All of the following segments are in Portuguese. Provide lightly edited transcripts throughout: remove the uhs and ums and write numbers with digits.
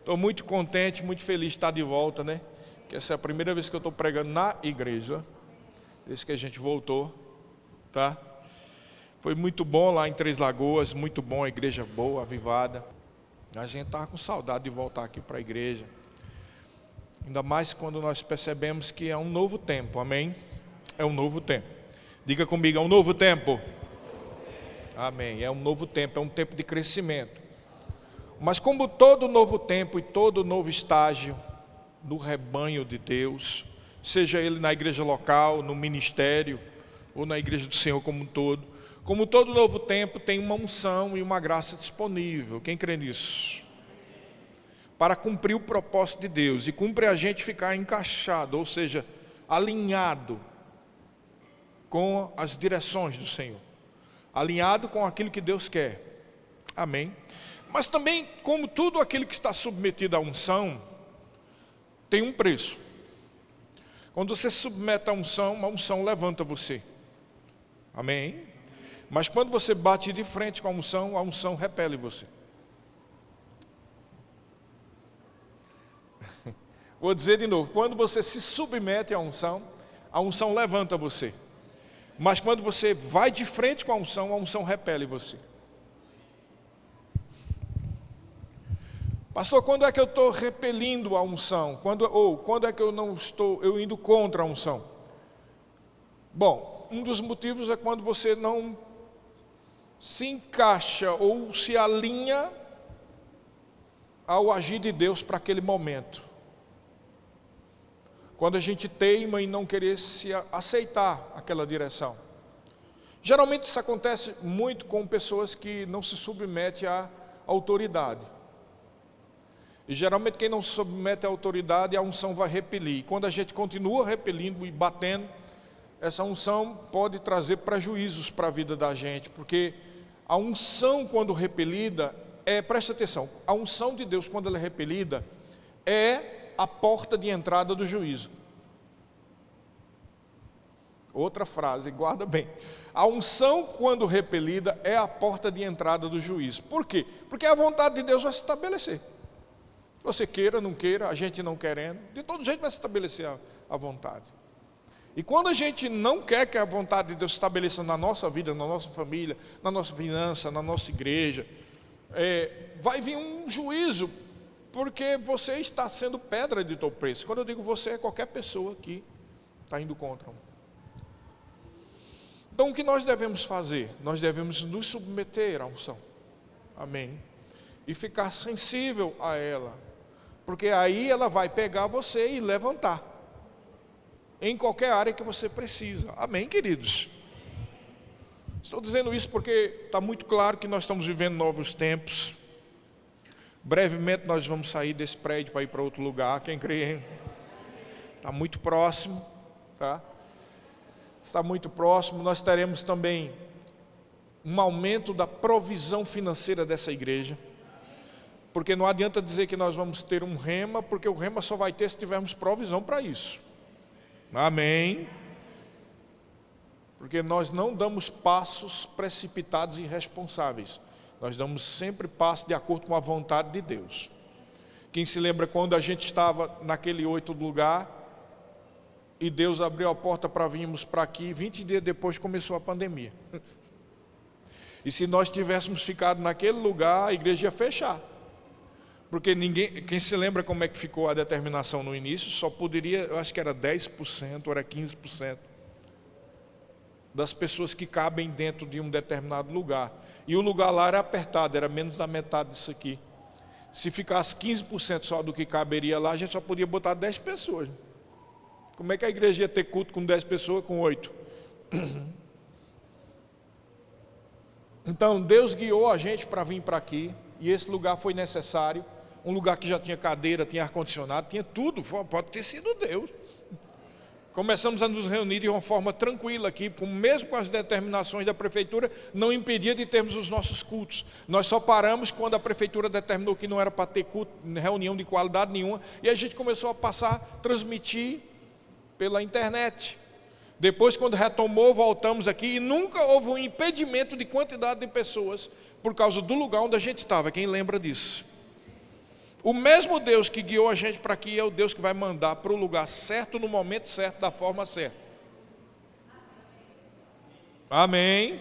Estou muito contente, muito feliz de estar de volta, né? Que essa é a primeira vez que eu estou pregando na igreja, desde que a gente voltou, tá? Foi muito bom lá em Três Lagoas, muito bom, a igreja boa, avivada. A gente estava com saudade de voltar aqui para a igreja. Ainda mais quando nós percebemos que é um novo tempo, amém? É um novo tempo. Diga comigo, é um novo tempo. Amém, é um novo tempo, é um tempo de crescimento. Mas como todo novo tempo e todo novo estágio no rebanho de Deus, seja ele na igreja local, no ministério, ou na igreja do Senhor como um todo, como todo novo tempo tem uma unção e uma graça disponível. Quem crê nisso? Para cumprir o propósito de Deus, e cumpre a gente ficar encaixado, ou seja, alinhado com as direções do Senhor, alinhado com aquilo que Deus quer, amém? Mas também, como tudo aquilo que está submetido à unção, tem um preço. Quando você se submete à unção, uma unção levanta você, amém? Mas quando você bate de frente com a unção repele você. Vou dizer de novo, quando você se submete à unção, a unção levanta você. Mas quando você vai de frente com a unção repele você. Pastor, quando é que eu estou repelindo a unção? Quando é que eu indo contra a unção? Bom, um dos motivos é quando você não se encaixa ou se alinha ao agir de Deus para aquele momento. Quando a gente teima em não querer se aceitar aquela direção. Geralmente isso acontece muito com pessoas que não se submetem à autoridade. E geralmente quem não se submete à autoridade, a unção vai repelir. E quando a gente continua repelindo e batendo, essa unção pode trazer prejuízos para a vida da gente. Porque a unção, quando repelida, presta atenção, a unção de Deus, quando ela é repelida, é a porta de entrada do juízo. Outra frase, guarda bem. A unção, quando repelida, é a porta de entrada do juízo. Por quê? Porque a vontade de Deus vai se estabelecer. Você queira, não queira, a gente não querendo, de todo jeito vai se estabelecer a vontade. E quando a gente não quer que a vontade de Deus se estabeleça na nossa vida, na nossa família, na nossa finança, na nossa igreja, vai vir um juízo, porque você está sendo pedra de tropeço. Quando eu digo você, é qualquer pessoa que está indo contra. Então o que nós devemos fazer? Nós devemos nos submeter à unção, amém? E ficar sensível a ela, porque aí ela vai pegar você e levantar, em qualquer área que você precisa, amém, queridos? Estou dizendo isso porque está muito claro que nós estamos vivendo novos tempos. Brevemente nós vamos sair desse prédio para ir para outro lugar, quem crê? Está muito próximo, tá? Está muito próximo. Nós teremos também um aumento da provisão financeira dessa igreja, porque não adianta dizer que nós vamos ter um rema, porque o rema só vai ter se tivermos provisão para isso, amém? Porque nós não damos passos precipitados e irresponsáveis, nós damos sempre passos de acordo com a vontade de Deus. Quem se lembra quando a gente estava naquele 8º lugar, e Deus abriu a porta para virmos para aqui, 20 dias depois começou a pandemia. E se nós tivéssemos ficado naquele lugar, a igreja ia fechar. Porque quem se lembra como é que ficou a determinação no início, só poderia, eu acho que era 10%, ou era 15% das pessoas que cabem dentro de um determinado lugar. E o lugar lá era apertado, era menos da metade disso aqui. Se ficasse 15% só do que caberia lá, a gente só podia botar 10 pessoas. Como é que a igreja ia ter culto com 10 pessoas, com 8? Então Deus guiou a gente para vir para aqui, e esse lugar foi necessário, um lugar que já tinha cadeira, tinha ar-condicionado, tinha tudo, pode ter sido Deus. Começamos a nos reunir de uma forma tranquila aqui, mesmo com as determinações da prefeitura, não impedia de termos os nossos cultos. Nós só paramos quando a prefeitura determinou que não era para ter culto, reunião de qualidade nenhuma, e a gente começou a transmitir pela internet. Depois, quando retomou, voltamos aqui, e nunca houve um impedimento de quantidade de pessoas, por causa do lugar onde a gente estava. Quem lembra disso? O mesmo Deus que guiou a gente para aqui é o Deus que vai mandar para o lugar certo, no momento certo, da forma certa. Amém.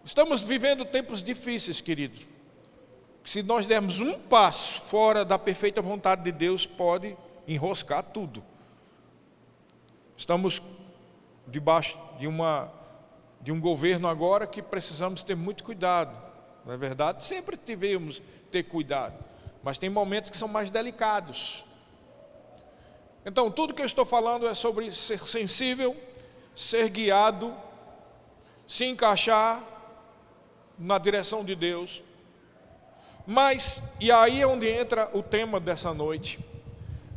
Estamos vivendo tempos difíceis, queridos. Se nós dermos um passo fora da perfeita vontade de Deus, pode enroscar tudo. Estamos debaixo de um governo agora que precisamos ter muito cuidado. Não é verdade? Sempre tivemos ter cuidado, mas tem momentos que são mais delicados. Então, tudo que eu estou falando é sobre ser sensível, ser guiado, se encaixar na direção de Deus. Mas, e aí é onde entra o tema dessa noite,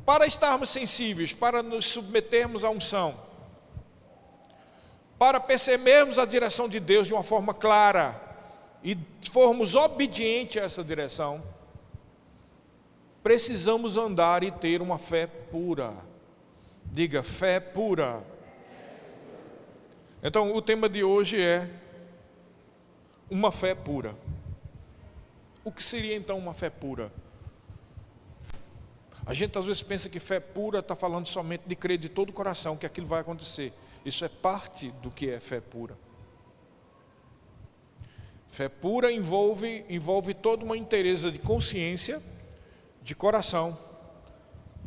para estarmos sensíveis, para nos submetermos à unção, para percebermos a direção de Deus de uma forma clara, e formos obedientes a essa direção, precisamos andar e ter uma fé pura. Diga, fé pura. Então, o tema de hoje é uma fé pura. O que seria então uma fé pura? A gente às vezes pensa que fé pura está falando somente de crer de todo o coração que aquilo vai acontecer. Isso é parte do que é fé pura. Fé pura envolve toda uma inteireza de consciência, de coração,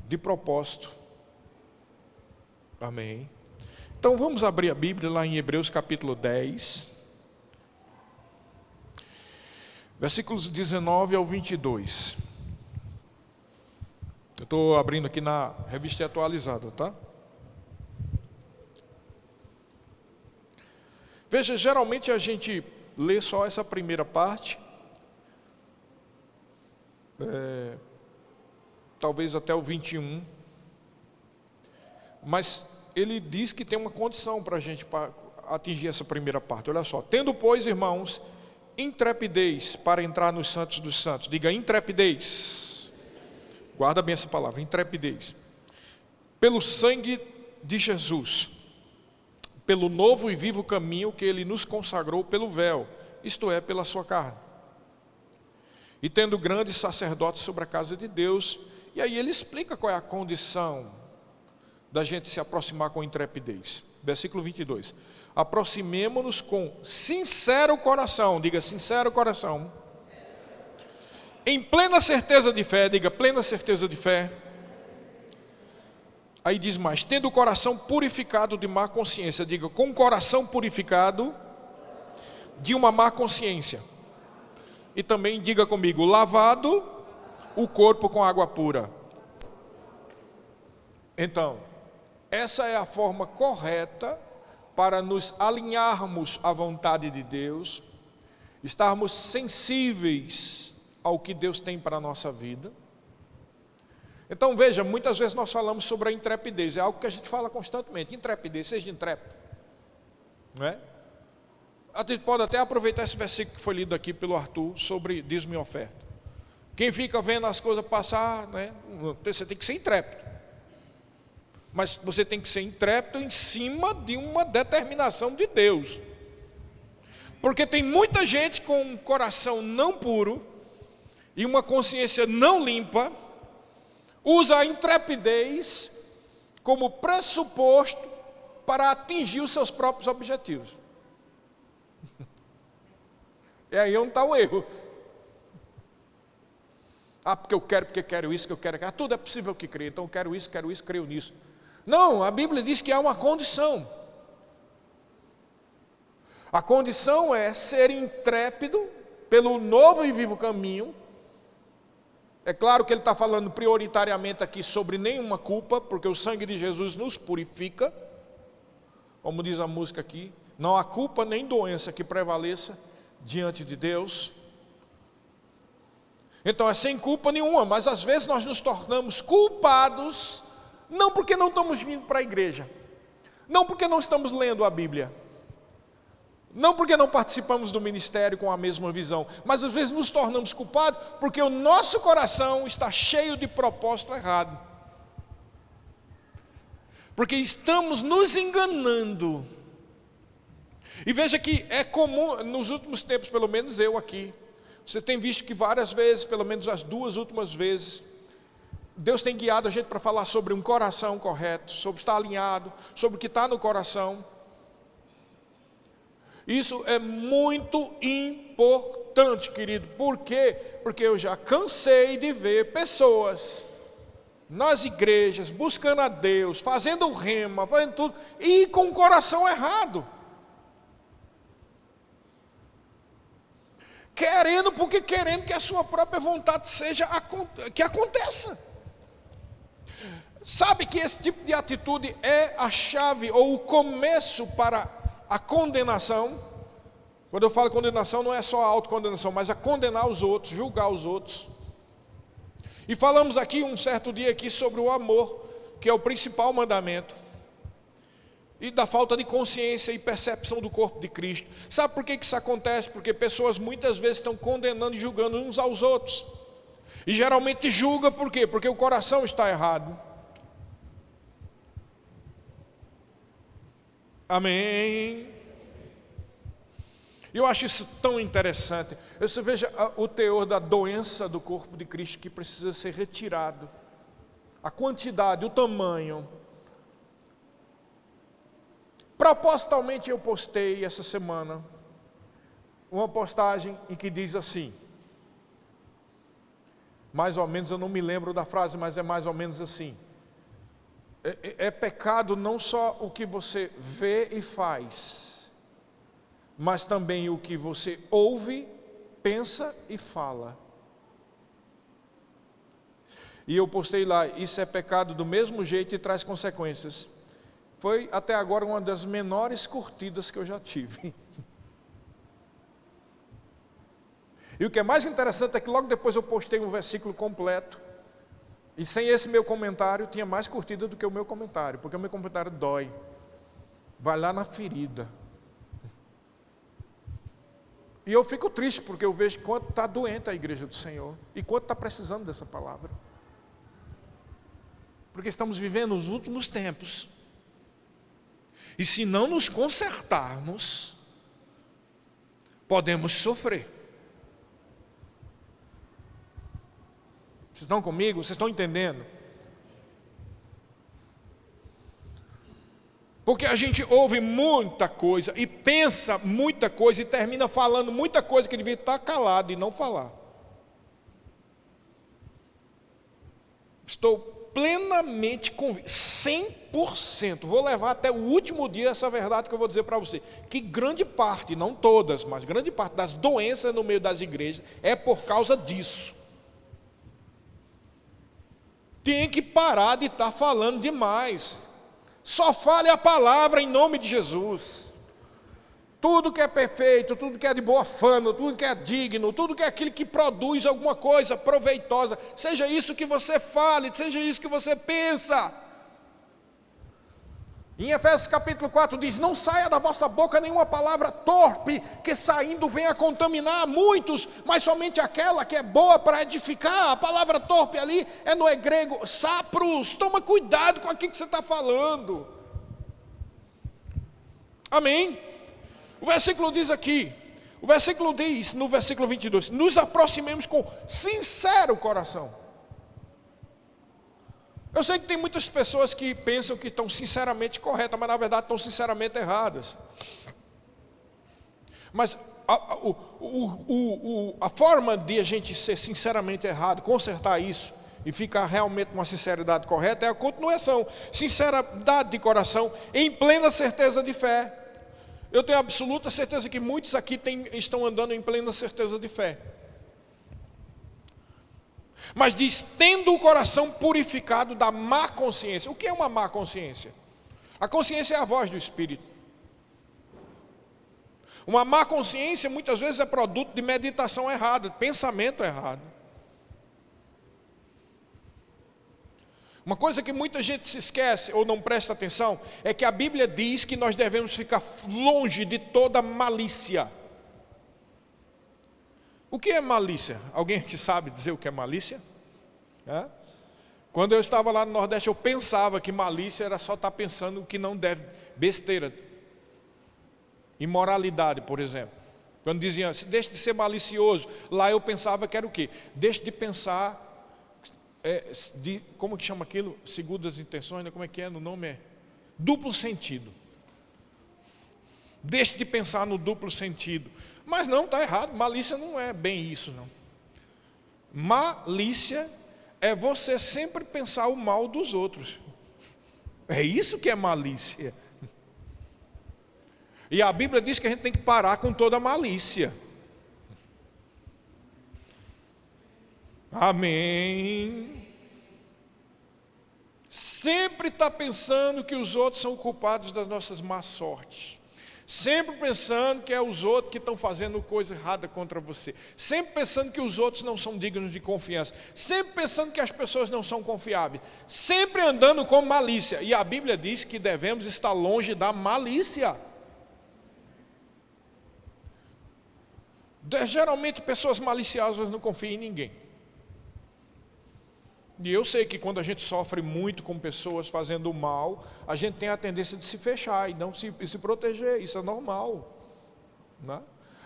de propósito. Amém. Então vamos abrir a Bíblia lá em Hebreus capítulo 10, versículos 19 ao 22. Eu estou abrindo aqui na revista atualizada, tá? Veja, geralmente a gente lê só essa primeira parte, talvez até o 21, mas ele diz que tem uma condição para a gente atingir essa primeira parte. Olha só: tendo, pois, irmãos, intrepidez para entrar nos santos dos santos. Diga, intrepidez. Guarda bem essa palavra, intrepidez. Pelo sangue de Jesus, pelo novo e vivo caminho que Ele nos consagrou pelo véu, isto é, pela sua carne. E tendo grandes sacerdotes sobre a casa de Deus, e aí ele explica qual é a condição da gente se aproximar com intrepidez. Versículo 22. Aproximemo-nos com sincero coração, diga sincero coração, em plena certeza de fé, diga plena certeza de fé. Aí diz mais, tendo o coração purificado de má consciência, diga, com o coração purificado de uma má consciência. E também diga comigo, lavado o corpo com água pura. Então, essa é a forma correta para nos alinharmos à vontade de Deus, estarmos sensíveis ao que Deus tem para a nossa vida. Então veja, muitas vezes nós falamos sobre a intrepidez, é algo que a gente fala constantemente, intrepidez, seja intrépido, não é? A gente pode até aproveitar esse versículo que foi lido aqui pelo Arthur, sobre dízimo e oferta. Quem fica vendo as coisas passar, né? Você tem que ser intrépido, mas você tem que ser intrépido em cima de uma determinação de Deus, porque tem muita gente com um coração não puro, e uma consciência não limpa, usa a intrepidez como pressuposto para atingir os seus próprios objetivos. E aí onde está o erro. Porque eu quero isso, que eu quero aquilo. Tudo é possível que creia, então eu quero isso, creio nisso. Não, a Bíblia diz que há uma condição. A condição é ser intrépido pelo novo e vivo caminho. É claro que ele está falando prioritariamente aqui sobre nenhuma culpa, porque o sangue de Jesus nos purifica, como diz a música aqui, não há culpa nem doença que prevaleça diante de Deus. Então é sem culpa nenhuma, mas às vezes nós nos tornamos culpados, não porque não estamos vindo para a igreja, não porque não estamos lendo a Bíblia, não porque não participamos do ministério com a mesma visão, mas às vezes nos tornamos culpados porque o nosso coração está cheio de propósito errado. Porque estamos nos enganando. E veja que é comum, nos últimos tempos, pelo menos eu aqui, Você tem visto que várias vezes, pelo menos as 2 últimas vezes, Deus tem guiado a gente para falar sobre um coração correto, sobre estar alinhado, sobre o que está no coração. Isso é muito importante, querido. Por quê? Porque eu já cansei de ver pessoas nas igrejas, buscando a Deus, fazendo o rema, fazendo tudo, e com o coração errado. Querendo que a sua própria vontade que aconteça. Sabe que esse tipo de atitude é a chave ou o começo para a condenação? Quando eu falo condenação, não é só a autocondenação, mas a condenar os outros, julgar os outros. E falamos aqui um certo dia aqui sobre o amor, que é o principal mandamento. E da falta de consciência e percepção do corpo de Cristo. Sabe por que isso acontece? Porque pessoas muitas vezes estão condenando e julgando uns aos outros. E geralmente julga por quê? Porque o coração está errado. Amém. Eu acho isso tão interessante. Você veja o teor da doença do corpo de Cristo que precisa ser retirado. A quantidade, o tamanho. Propositalmente eu postei essa semana uma postagem em que diz assim, mais ou menos, eu não me lembro da frase, mas é mais ou menos assim: é pecado não só o que você vê e faz, mas também o que você ouve, pensa e fala. E eu postei lá, isso é pecado do mesmo jeito e traz consequências. Foi até agora uma das menores curtidas que eu já tive. E o que é mais interessante é que logo depois eu postei um versículo completo. E sem esse meu comentário, tinha mais curtida do que o meu comentário. Porque o meu comentário dói. Vai lá na ferida. E eu fico triste porque eu vejo quanto está doente a igreja do Senhor. E quanto está precisando dessa palavra. Porque estamos vivendo os últimos tempos. E se não nos consertarmos, podemos sofrer. Vocês estão comigo? Vocês estão entendendo? Porque a gente ouve muita coisa e pensa muita coisa e termina falando muita coisa que devia estar calado e não falar. Estou plenamente convicto, 100%, vou levar até o último dia essa verdade que eu vou dizer para você, que grande parte, não todas, mas grande parte das doenças no meio das igrejas é por causa disso. Tem que parar de estar falando demais. Só fale a palavra em nome de Jesus. Tudo que é perfeito, tudo que é de boa fama, tudo que é digno, tudo que é aquilo que produz alguma coisa proveitosa, seja isso que você fale, seja isso que você pensa. Em Efésios capítulo 4 diz, não saia da vossa boca nenhuma palavra torpe, que saindo venha contaminar muitos, mas somente aquela que é boa para edificar. A palavra torpe ali é no grego sapros. Toma cuidado com aquilo que você está falando. Amém? O versículo diz aqui, no versículo 22, nos aproximemos com sincero coração. Eu sei que tem muitas pessoas que pensam que estão sinceramente corretas, mas na verdade estão sinceramente erradas. Mas a forma de a gente ser sinceramente errado, consertar isso e ficar realmente com uma sinceridade correta é a continuação. Sinceridade de coração em plena certeza de fé. Eu tenho absoluta certeza que muitos aqui estão andando em plena certeza de fé. Mas diz, tendo o coração purificado da má consciência. O que é uma má consciência? A consciência é a voz do Espírito. Uma má consciência muitas vezes é produto de meditação errada, de pensamento errado. Uma coisa que muita gente se esquece ou não presta atenção é que a Bíblia diz que nós devemos ficar longe de toda malícia. O que é malícia? Alguém que sabe dizer o que é malícia? Quando eu estava lá no Nordeste, eu pensava que malícia era só estar pensando o que não deve, besteira, imoralidade, por exemplo. Quando diziam assim, deixe de ser malicioso, lá eu pensava que era o quê? Deixe de pensar, como que chama aquilo? Segundas intenções, né? Como é que é? No nome é duplo sentido. Deixe de pensar no duplo sentido. Mas não, está errado, malícia não é bem isso, não. Malícia é você sempre pensar o mal dos outros. É isso que é malícia. E a Bíblia diz que a gente tem que parar com toda a malícia. Amém. Sempre está pensando que os outros são culpados das nossas más sortes. Sempre pensando que é os outros que estão fazendo coisa errada contra você. Sempre pensando que os outros não são dignos de confiança. Sempre pensando que as pessoas não são confiáveis. Sempre andando com malícia. E a Bíblia diz que devemos estar longe da malícia. Geralmente pessoas maliciosas não confiam em ninguém. E eu sei que quando a gente sofre muito com pessoas fazendo mal, a gente tem a tendência de se fechar e não se proteger, isso é normal, né?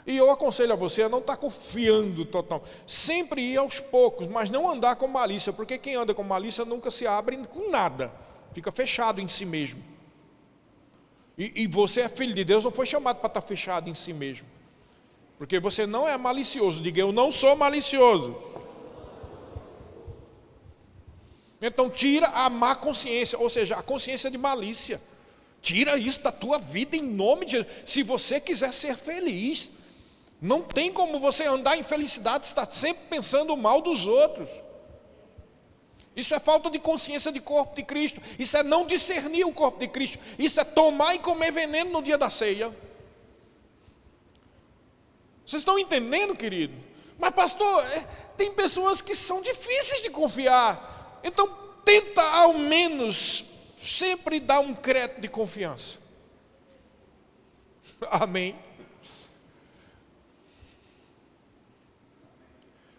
E eu aconselho a você a não estar confiando total, sempre ir aos poucos, mas não andar com malícia, porque quem anda com malícia nunca se abre com nada, fica fechado em si mesmo. E você é filho de Deus, não foi chamado para estar fechado em si mesmo, porque você não é malicioso. Diga, eu não sou malicioso. Então tira a má consciência, ou seja, a consciência de malícia. Tira isso da tua vida em nome de Jesus. Se você quiser ser feliz, não tem como você andar em felicidade, estar sempre pensando o mal dos outros. Isso é falta de consciência de corpo de Cristo. Isso é não discernir o corpo de Cristo. Isso é tomar e comer veneno no dia da ceia. Vocês estão entendendo, querido? Mas pastor, tem pessoas que são difíceis de confiar. Então tenta ao menos sempre dar um crédito de confiança. Amém.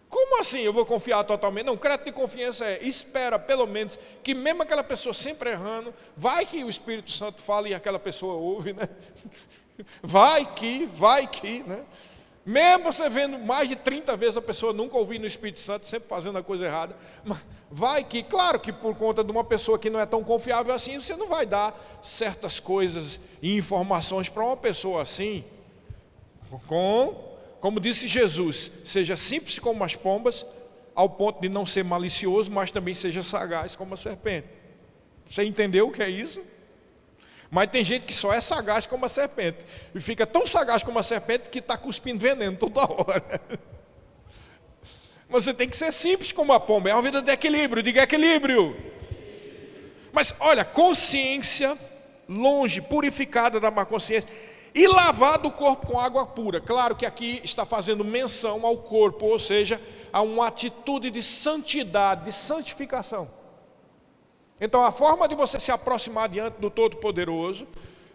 Como assim eu vou confiar totalmente? Não, crédito de confiança espera pelo menos que mesmo aquela pessoa sempre errando, vai que o Espírito Santo fala e aquela pessoa ouve, né? Vai que, né? Mesmo você vendo mais de 30 vezes a pessoa nunca ouvindo o Espírito Santo, sempre fazendo a coisa errada, mas vai que, claro que por conta de uma pessoa que não é tão confiável assim, você não vai dar certas coisas e informações para uma pessoa assim, como disse Jesus, seja simples como as pombas, ao ponto de não ser malicioso, mas também seja sagaz como a serpente. Você entendeu o que é isso? Mas tem gente que só é sagaz como a serpente, e fica tão sagaz como a serpente que está cuspindo veneno toda hora. Você tem que ser simples como a pomba, é uma vida de equilíbrio, diga equilíbrio. Mas olha, consciência longe, purificada da má consciência, e lavado o corpo com água pura. Claro que aqui está fazendo menção ao corpo, ou seja, a uma atitude de santidade, de santificação. Então a forma de você se aproximar diante do Todo-Poderoso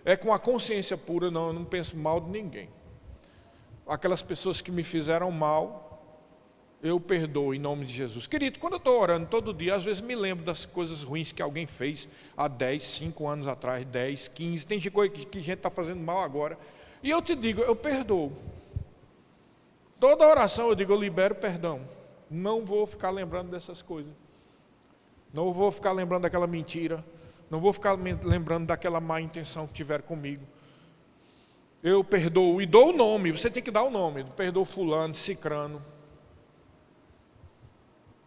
é com a consciência pura. Não, eu não penso mal de ninguém. Aquelas pessoas que me fizeram mal, eu perdoo em nome de Jesus. Querido, quando eu estou orando todo dia, às vezes me lembro das coisas ruins que alguém fez há 10, 5 anos atrás, 10, 15, tem coisa que a gente está fazendo mal agora. E eu te digo, eu perdoo. Toda oração eu digo, eu libero perdão. Não vou ficar lembrando dessas coisas. Não vou ficar lembrando daquela mentira. Não vou ficar lembrando daquela má intenção que tiveram comigo. Eu perdoo e dou o nome. Você tem que dar o nome. Perdoo fulano, cicrano.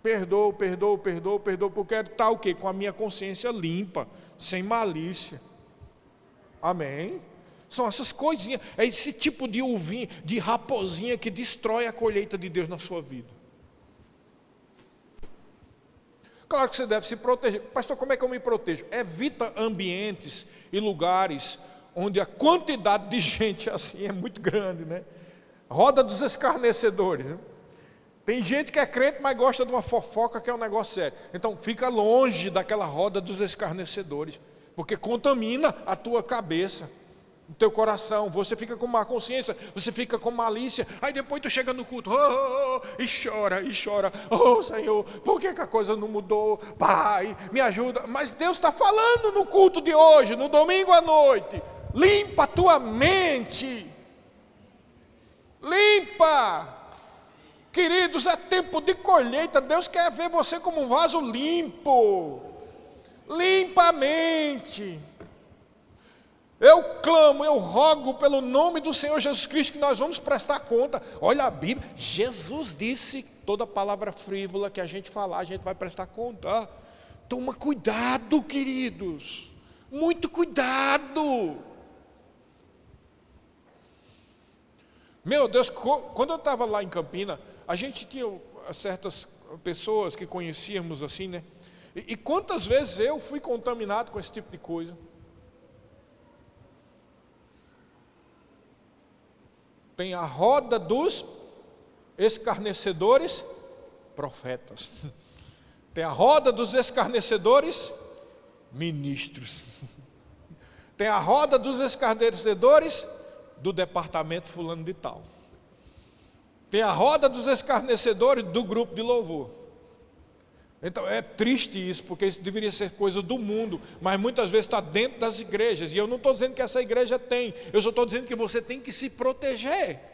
Perdoo, porque eu quero estar o quê? Com a minha consciência limpa, sem malícia. Amém? São essas coisinhas, é esse tipo de uvinha, de raposinha que destrói a colheita de Deus na sua vida. Claro que você deve se proteger. Pastor, como é que eu me protejo? Evita ambientes e lugares onde a quantidade de gente assim é muito grande, né? Roda dos escarnecedores, né? Tem gente que é crente, mas gosta de uma fofoca que é um negócio sério. Então fica longe daquela roda dos escarnecedores, porque contamina a tua cabeça, o teu coração. Você fica com má consciência, você fica com malícia. Aí depois tu chega no culto, e chora. Oh Senhor, por que a coisa não mudou? Pai, me ajuda. Mas Deus está falando no culto de hoje, no domingo à noite. Limpa a tua mente. Limpa! Queridos, é tempo de colheita. Deus quer ver você como um vaso limpo. Limpa a mente. Eu clamo, eu rogo pelo nome do Senhor Jesus Cristo que nós vamos prestar conta. Olha a Bíblia, Jesus disse, toda palavra frívola que a gente falar, a gente vai prestar conta. Toma cuidado, queridos, muito cuidado. Meu Deus, quando eu estava lá em Campina, a gente tinha certas pessoas que conhecíamos assim, né? E quantas vezes eu fui contaminado com esse tipo de coisa? Tem a roda dos escarnecedores profetas. Tem a roda dos escarnecedores ministros. Tem a roda dos escarnecedores do departamento fulano de tal. Tem a roda dos escarnecedores do grupo de louvor. Então é triste isso, porque isso deveria ser coisa do mundo, mas muitas vezes está dentro das igrejas, e eu não estou dizendo que essa igreja tem, eu só estou dizendo que você tem que se proteger.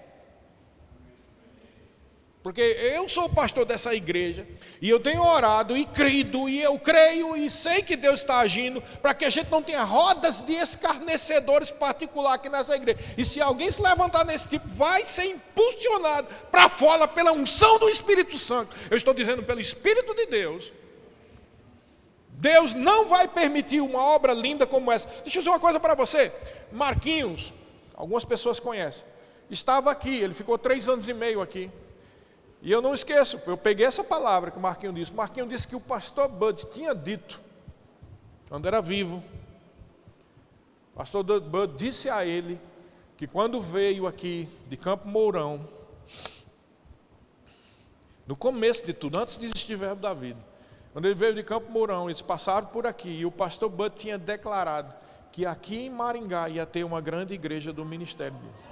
Porque eu sou o pastor dessa igreja, e eu tenho orado e crido, e eu creio e sei que Deus está agindo, para que a gente não tenha rodas de escarnecedores particular aqui nessa igreja. E se alguém se levantar nesse tipo, vai ser impulsionado para fora pela unção do Espírito Santo. Eu estou dizendo pelo Espírito de Deus. Deus não vai permitir uma obra linda como essa. Deixa eu dizer uma coisa para você. Marquinhos, algumas pessoas conhecem, estava aqui, ele ficou 3 anos e meio aqui. E eu não esqueço, eu peguei essa palavra que o Marquinhos disse. O Marquinhos disse que o pastor Bud tinha dito, quando era vivo, o pastor Bud disse a ele, que quando veio aqui de Campo Mourão, no começo de tudo, antes de existir Verbo da Vida, quando ele veio de Campo Mourão, eles passaram por aqui, e o pastor Bud tinha declarado que aqui em Maringá ia ter uma grande igreja do ministério dele.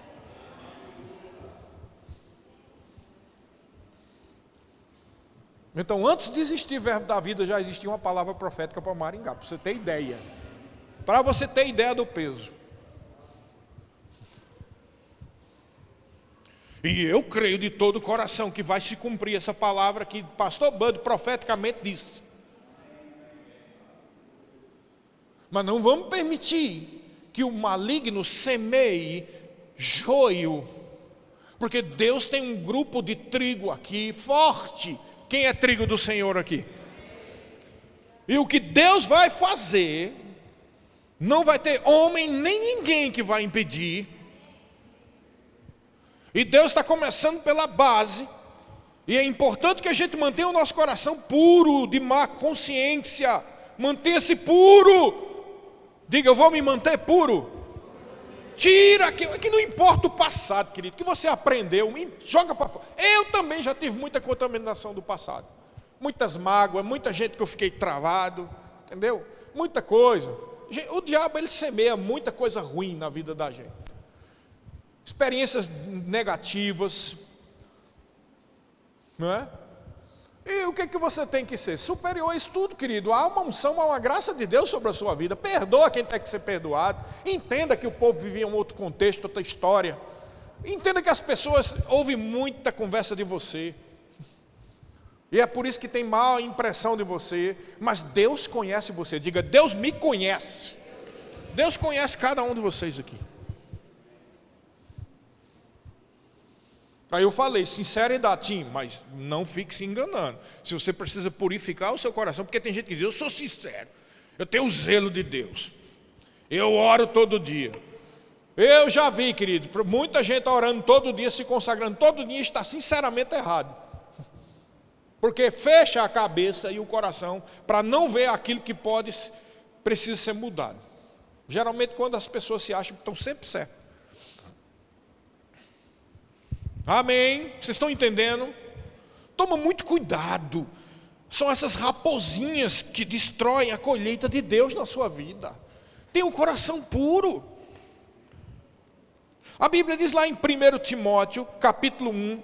Então, antes de existir Verbo da Vida, já existia uma palavra profética para Maringá, para você ter ideia. Para você ter ideia do peso. E eu creio de todo o coração que vai se cumprir essa palavra que pastor Bud profeticamente disse. Mas não vamos permitir que o maligno semeie joio, porque Deus tem um grupo de trigo aqui forte. Quem é trigo do Senhor aqui? E o que Deus vai fazer, não vai ter homem nem ninguém que vai impedir. E Deus está começando pela base. E é importante que a gente mantenha o nosso coração puro, de má consciência. Mantenha-se puro. Diga, eu vou me manter puro. Tira, que não importa o passado, querido, que você aprendeu, joga para fora. Eu também já tive muita contaminação do passado. Muitas mágoas, muita gente que eu fiquei travado, entendeu? Muita coisa. O diabo, ele semeia muita coisa ruim na vida da gente. Experiências negativas, não é? E o que você tem que ser? Superior a isso tudo, querido. Há uma unção, há uma graça de Deus sobre a sua vida. Perdoa quem tem que ser perdoado. Entenda que o povo vivia em um outro contexto, outra história. Entenda que as pessoas ouvem muita conversa de você. E é por isso que tem má impressão de você. Mas Deus conhece você. Diga, Deus me conhece. Deus conhece cada um de vocês aqui. Aí eu falei, sinceridade, sim, mas não fique se enganando. Se você precisa purificar o seu coração, porque tem gente que diz, eu sou sincero, eu tenho o zelo de Deus, eu oro todo dia. Eu já vi, querido, muita gente orando todo dia, se consagrando todo dia, está sinceramente errado. Porque fecha a cabeça e o coração para não ver aquilo que precisa ser mudado. Geralmente quando as pessoas se acham que estão sempre certas. Amém? Vocês estão entendendo? Toma muito cuidado. São essas raposinhas que destroem a colheita de Deus na sua vida. Tenha um coração puro. A Bíblia diz lá em 1 Timóteo, capítulo 1,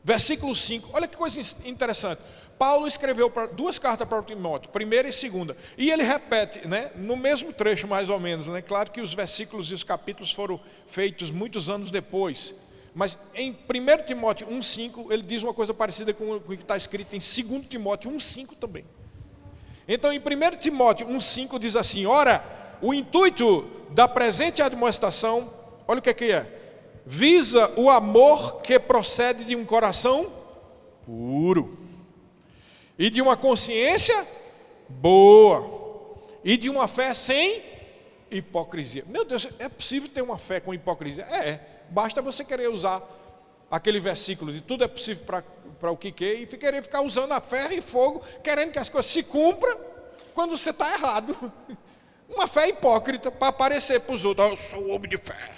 versículo 5. Olha que coisa interessante. Paulo escreveu 2 cartas para Timóteo, 1ª e 2ª. E ele repete, né, no mesmo trecho mais ou menos. Né? Claro que os versículos e os capítulos foram feitos muitos anos depois. Mas em 1 Timóteo 1,5, ele diz uma coisa parecida com o que está escrito em 2 Timóteo 1,5 também. Então em 1 Timóteo 1,5 diz assim: ora, o intuito da presente admoestação, olha o que é, visa o amor que procede de um coração puro, e de uma consciência boa, e de uma fé sem hipocrisia. Meu Deus, é possível ter uma fé com hipocrisia? Basta você querer usar aquele versículo de tudo é possível para o que quer, e querer ficar usando a ferro e fogo, querendo que as coisas se cumpram, quando você está errado. Uma fé hipócrita, para aparecer para os outros: eu sou homem de fé,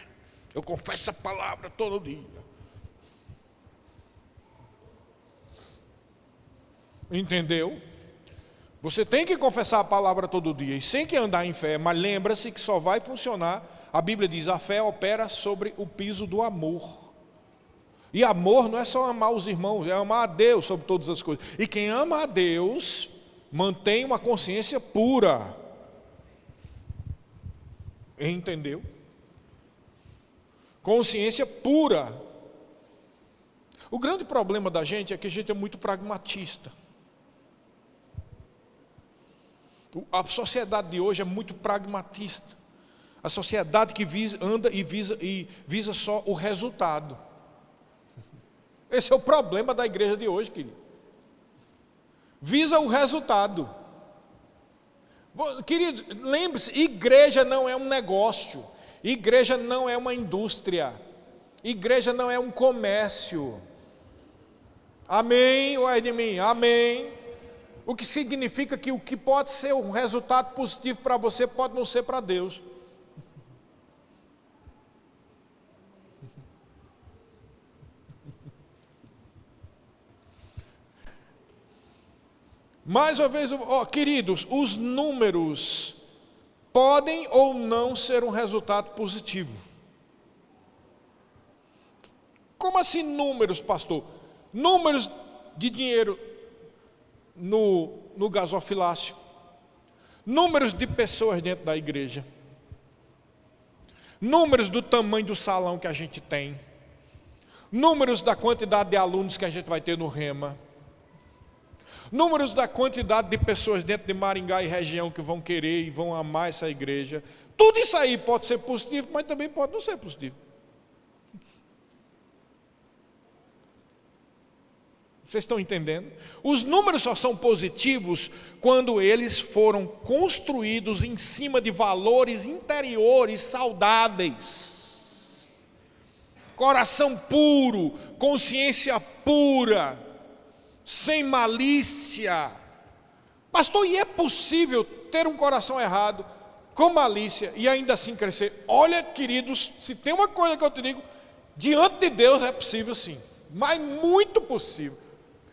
eu confesso a palavra todo dia. Entendeu? Você tem que confessar a palavra todo dia, e sem que andar em fé, mas lembra-se que só vai funcionar, a Bíblia diz, a fé opera sobre o piso do amor. E amor não é só amar os irmãos, é amar a Deus sobre todas as coisas. E quem ama a Deus, mantém uma consciência pura. Entendeu? Consciência pura. O grande problema da gente é que a gente é muito pragmatista. A sociedade de hoje é muito pragmatista. A sociedade que visa só o resultado. Esse é o problema da igreja de hoje, querido. Visa o resultado. Querido, lembre-se, igreja não é um negócio. Igreja não é uma indústria. Igreja não é um comércio. Amém? Ou é de mim? Amém. O que significa que o que pode ser um resultado positivo para você, pode não ser para Deus. Mais uma vez, queridos, os números podem ou não ser um resultado positivo. Como assim números, pastor? Números de dinheiro no gasofilácio, números de pessoas dentro da igreja, números do tamanho do salão que a gente tem, números da quantidade de alunos que a gente vai ter no Rema, números da quantidade de pessoas dentro de Maringá e região que vão querer e vão amar essa igreja. Tudo isso aí pode ser positivo, mas também pode não ser positivo. Vocês estão entendendo? Os números só são positivos quando eles foram construídos em cima de valores interiores saudáveis. Coração puro, consciência pura, sem malícia. Pastor, e é possível ter um coração errado, com malícia, e ainda assim crescer? Olha, queridos, se tem uma coisa que eu te digo, diante de Deus é possível sim, mas muito possível.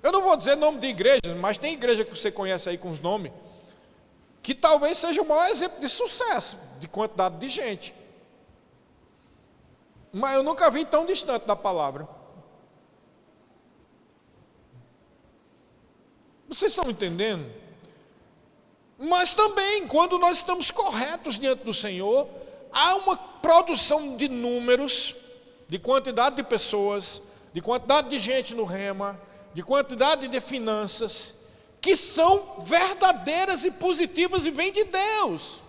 Eu não vou dizer nome de igreja, mas tem igreja que você conhece aí com os nomes, que talvez seja o maior exemplo de sucesso, de quantidade de gente. Mas eu nunca vi tão distante da palavra. Vocês estão entendendo? Mas também, quando nós estamos corretos diante do Senhor, há uma produção de números, de quantidade de pessoas, de quantidade de gente no Rema, de quantidade de finanças, que são verdadeiras e positivas e vêm de Deus.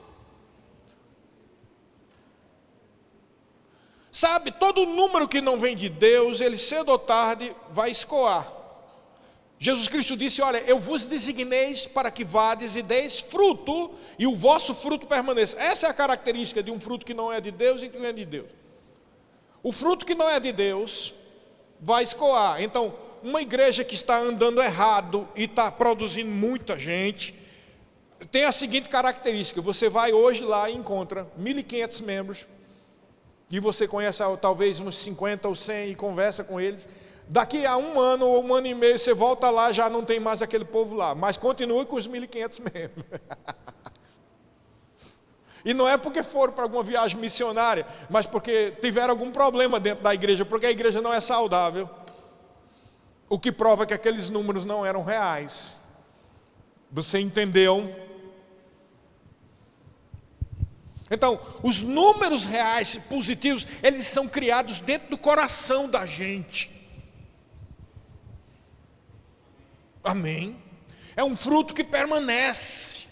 Sabe, todo número que não vem de Deus, ele cedo ou tarde vai escoar. Jesus Cristo disse: olha, eu vos designeis para que vades e deis fruto, e o vosso fruto permaneça. Essa é a característica de um fruto que não é de Deus e que não é de Deus. O fruto que não é de Deus vai escoar. Então, uma igreja que está andando errado e está produzindo muita gente, tem a seguinte característica: você vai hoje lá e encontra 1.500 membros, e você conhece talvez uns 50 ou 100 e conversa com eles. Daqui a um ano ou um ano e meio você volta lá, já não tem mais aquele povo lá, mas continua com os 1.500 membros. E não é porque foram para alguma viagem missionária, mas porque tiveram algum problema dentro da igreja, porque a igreja não é saudável. O que prova que aqueles números não eram reais. Você entendeu? Então, os números reais positivos, eles são criados dentro do coração da gente. Amém? É um fruto que permanece.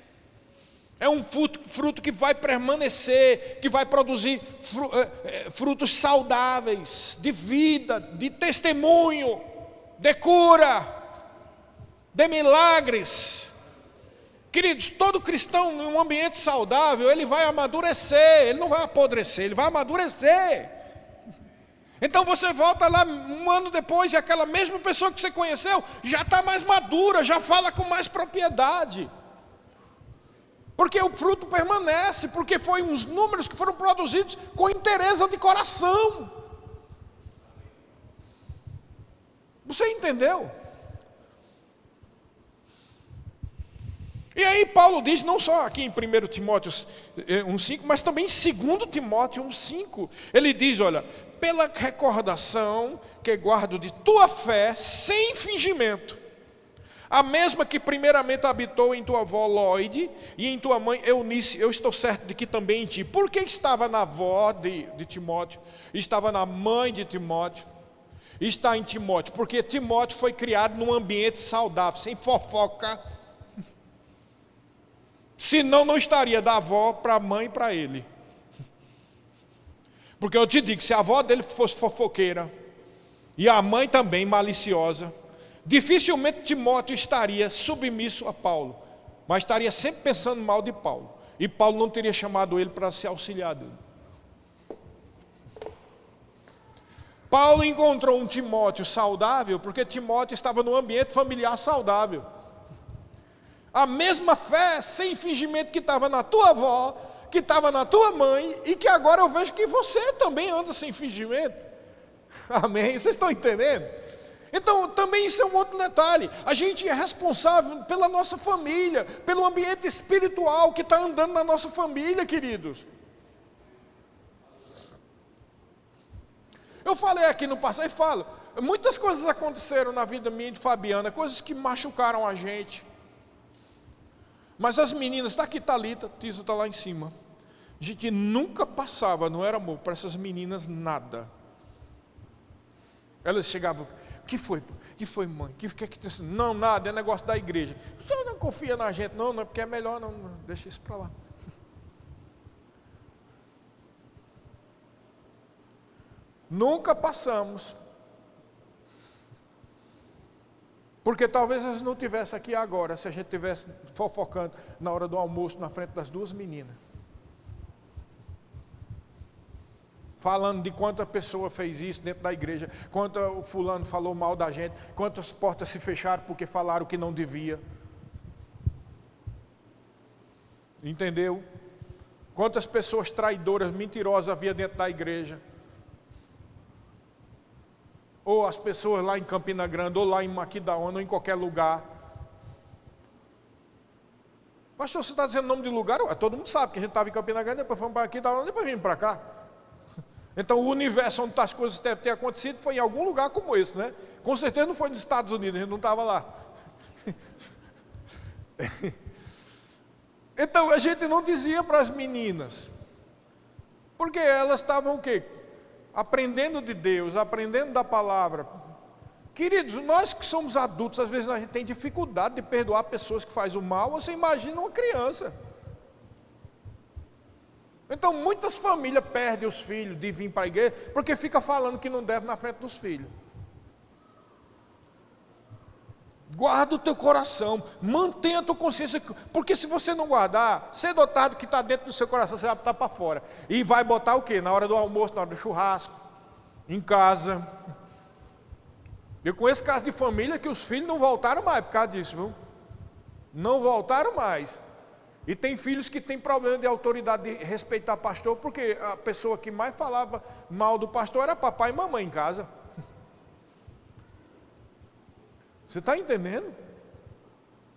É um fruto que vai permanecer, que vai produzir frutos saudáveis, de vida, de testemunho, de cura, de milagres. Queridos, todo cristão em um ambiente saudável, ele vai amadurecer, ele não vai apodrecer, ele vai amadurecer. Então você volta lá um ano depois e aquela mesma pessoa que você conheceu já está mais madura, já fala com mais propriedade. Porque o fruto permanece, porque foi uns números que foram produzidos com interesse de coração. Você entendeu? E aí Paulo diz, não só aqui em 1 Timóteo 1,5, mas também em 2 Timóteo 1,5. Ele diz, olha, pela recordação que guardo de tua fé, sem fingimento, a mesma que primeiramente habitou em tua avó Lóide e em tua mãe Eunice, eu estou certo de que também em ti. Por que estava na avó de Timóteo, estava na mãe de Timóteo, está em Timóteo? Porque Timóteo foi criado num ambiente saudável, sem fofoca. Senão não estaria da avó para a mãe e para ele. Porque eu te digo, se a avó dele fosse fofoqueira, e a mãe também maliciosa, dificilmente Timóteo estaria submisso a Paulo, mas estaria sempre pensando mal de Paulo. E Paulo não teria chamado ele para ser auxiliar dele. Paulo encontrou um Timóteo saudável, porque Timóteo estava num ambiente familiar saudável. A mesma fé, sem fingimento, que estava na tua avó, que estava na tua mãe, e que agora eu vejo que você também anda sem fingimento. Amém? Vocês estão entendendo? Então, também isso é um outro detalhe. A gente é responsável pela nossa família, pelo ambiente espiritual que está andando na nossa família, queridos. Eu falei aqui no passado e falo, muitas coisas aconteceram na vida minha e de Fabiana, coisas que machucaram a gente. Mas as meninas, está aqui Thalita, Tisa está lá em cima. A gente nunca passava, não era amor, para essas meninas nada. Elas chegavam, o que foi? O que foi, mãe? O que é que tem? Não, nada, é negócio da igreja. O senhor não confia na gente? Não, não é porque é melhor, não, deixa isso para lá. Nunca passamos. Porque talvez eles não estivessem aqui agora, se a gente estivesse fofocando na hora do almoço, na frente das duas meninas. Falando de quanta pessoa fez isso dentro da igreja, quanto o fulano falou mal da gente, quantas portas se fecharam porque falaram o que não devia. Entendeu? Quantas pessoas traidoras, mentirosas havia dentro da igreja. Ou as pessoas lá em Campina Grande, ou lá em Maquidaona, ou em qualquer lugar. Pastor, você está dizendo o nome de lugar? Ué, todo mundo sabe que a gente estava em Campina Grande, depois fomos para Maquidaona, depois vimos para cá. Então o universo onde as coisas devem ter acontecido foi em algum lugar como esse, né? Com certeza não foi nos Estados Unidos, a gente não estava lá. Então a gente não dizia para as meninas, porque elas estavam o quê? Aprendendo de Deus, aprendendo da palavra. Queridos, nós que somos adultos, às vezes a gente tem dificuldade de perdoar pessoas que fazem o mal. Você imagina uma criança. Então muitas famílias perdem os filhos de vir para a igreja, porque fica falando que não deve na frente dos filhos. Guarda o teu coração, mantenha a tua consciência, porque se você não guardar, cedo ou tarde, o que está dentro do seu coração, você vai botar para fora. E vai botar o quê? Na hora do almoço, na hora do churrasco, em casa. Eu conheço casos de família que os filhos não voltaram mais por causa disso, viu? Não voltaram mais. E tem filhos que têm problema de autoridade de respeitar pastor, porque a pessoa que mais falava mal do pastor era papai e mamãe em casa. Você está entendendo?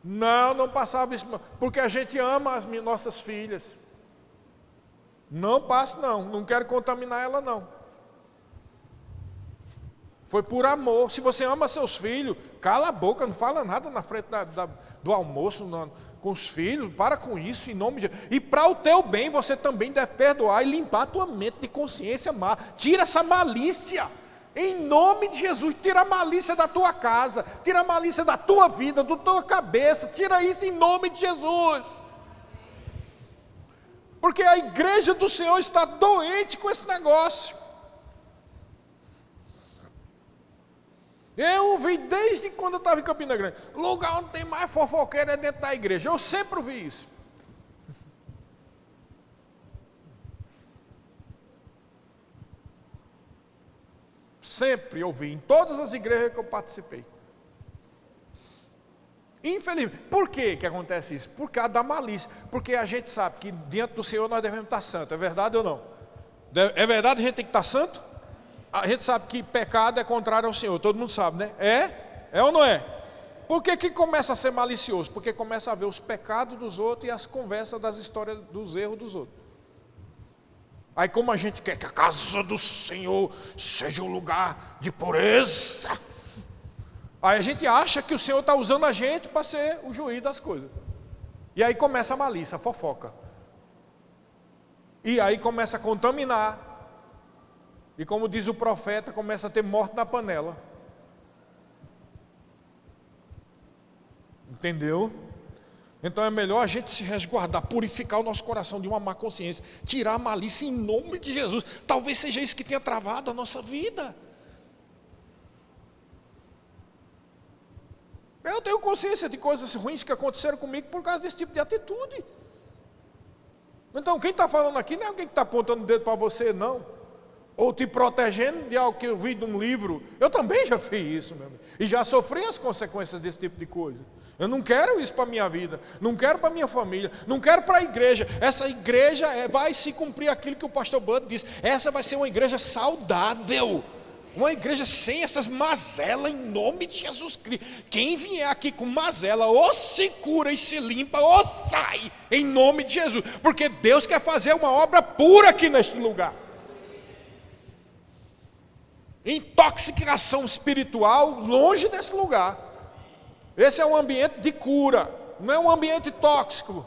Não passava isso, porque a gente ama as nossas filhas. Não passo não quero contaminar ela não. Foi por amor. Se você ama seus filhos, cala a boca, não fala nada na frente do almoço com os filhos. Para com isso, em nome de Deus. E para o teu bem, você também deve perdoar e limpar a tua mente de consciência má. Tira essa malícia. Em nome de Jesus, tira a malícia da tua casa. Tira a malícia da tua vida, da tua cabeça. Tira isso em nome de Jesus. Porque a igreja do Senhor está doente com esse negócio. Eu vi desde quando eu estava em Campina Grande. Lugar onde tem mais fofoqueiro é dentro da igreja. Eu sempre ouvi isso. Sempre ouvi, em todas as igrejas que eu participei. Infelizmente. Por que acontece isso? Por causa da malícia. Porque a gente sabe que diante do Senhor nós devemos estar santos. É verdade ou não? É verdade, a gente tem que estar santo? A gente sabe que pecado é contrário ao Senhor, todo mundo sabe, né? É ou não é? Por que começa a ser malicioso? Porque começa a ver os pecados dos outros e as conversas das histórias dos erros dos outros. Aí como a gente quer que a casa do Senhor seja um lugar de pureza, aí a gente acha que o Senhor está usando a gente para ser o juiz das coisas. E aí começa a malícia, a fofoca. E aí começa a contaminar. E como diz o profeta, começa a ter morte na panela. Entendeu? Então é melhor a gente se resguardar, purificar o nosso coração de uma má consciência, tirar a malícia em nome de Jesus. Talvez seja isso que tenha travado a nossa vida. Eu tenho consciência de coisas ruins que aconteceram comigo por causa desse tipo de atitude. Então quem está falando aqui não é alguém que está apontando o dedo para você, não. Ou te protegendo de algo que eu vi num livro. Eu também já fiz isso, meu amigo. E já sofri as consequências desse tipo de coisa. Eu não quero isso para a minha vida. Não quero para a minha família. Não quero para a igreja. Essa igreja vai se cumprir aquilo que o pastor Bud disse. Essa vai ser uma igreja saudável. Uma igreja sem essas mazelas em nome de Jesus Cristo. Quem vier aqui com mazela, ou se cura e se limpa, ou sai em nome de Jesus. Porque Deus quer fazer uma obra pura aqui neste lugar. Intoxicação espiritual longe desse lugar. Esse é um ambiente de cura, não é um ambiente tóxico.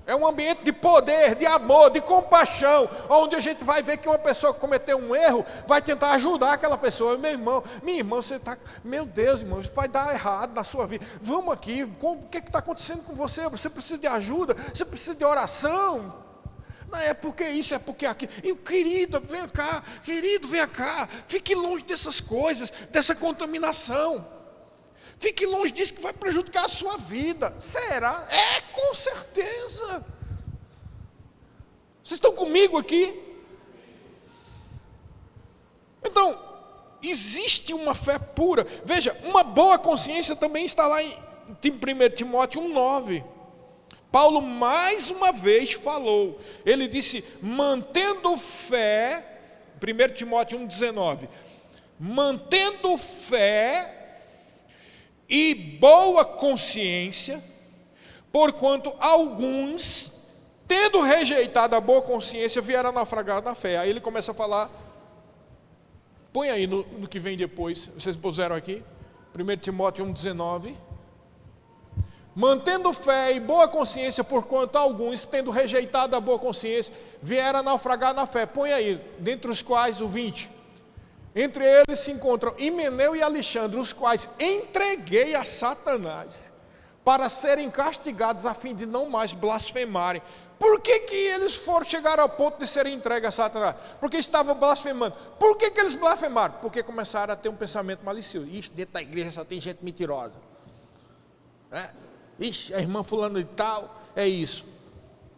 É um ambiente de poder, de amor, de compaixão, onde a gente vai ver que uma pessoa que cometeu um erro vai tentar ajudar aquela pessoa. Meu irmão, minha irmã, você está, meu Deus, irmão, isso vai dar errado na sua vida. Vamos aqui, o que está acontecendo com você? Você precisa de ajuda, você precisa de oração. Não é porque isso, é porque aquilo. E querido, vem cá, fique longe dessas coisas, dessa contaminação. Fique longe disso que vai prejudicar a sua vida. Será? É, com certeza. Vocês estão comigo aqui? Então, existe uma fé pura. Veja, uma boa consciência também está lá em 1 Timóteo 1,9. Paulo mais uma vez falou, ele disse, mantendo fé, 1 Timóteo 1,19, mantendo fé e boa consciência, porquanto alguns, tendo rejeitado a boa consciência, vieram a naufragar na fé. Aí ele começa a falar, põe aí no que vem depois, vocês puseram aqui, 1 Timóteo 1,19, mantendo fé e boa consciência, porquanto alguns, tendo rejeitado a boa consciência, vieram a naufragar na fé. Põe aí, dentre os quais o 20. Entre eles se encontram Himeneu e Alexandre, os quais entreguei a Satanás, para serem castigados, a fim de não mais blasfemarem. Por que eles chegaram ao ponto de serem entregues a Satanás? Porque estavam blasfemando. Por que eles blasfemaram? Porque começaram a ter um pensamento malicioso. Ixi, dentro da igreja só tem gente mentirosa. Ixi, a irmã fulano de tal, é isso.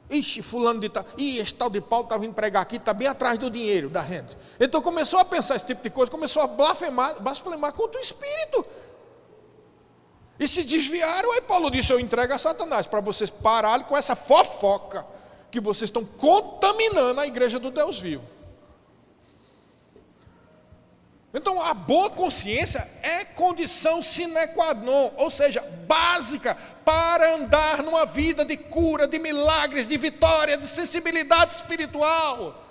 Ixi, fulano de tal. Ih, esse tal de Paulo está vindo pregar aqui, está bem atrás do dinheiro, da renda. Então começou a pensar esse tipo de coisa, começou a blasfemar contra o Espírito. E se desviaram, aí Paulo disse, eu entrego a Satanás, para vocês pararem com essa fofoca, que vocês estão contaminando a igreja do Deus vivo. Então a boa consciência é condição sine qua non, ou seja, básica para andar numa vida de cura, de milagres, de vitória, de sensibilidade espiritual.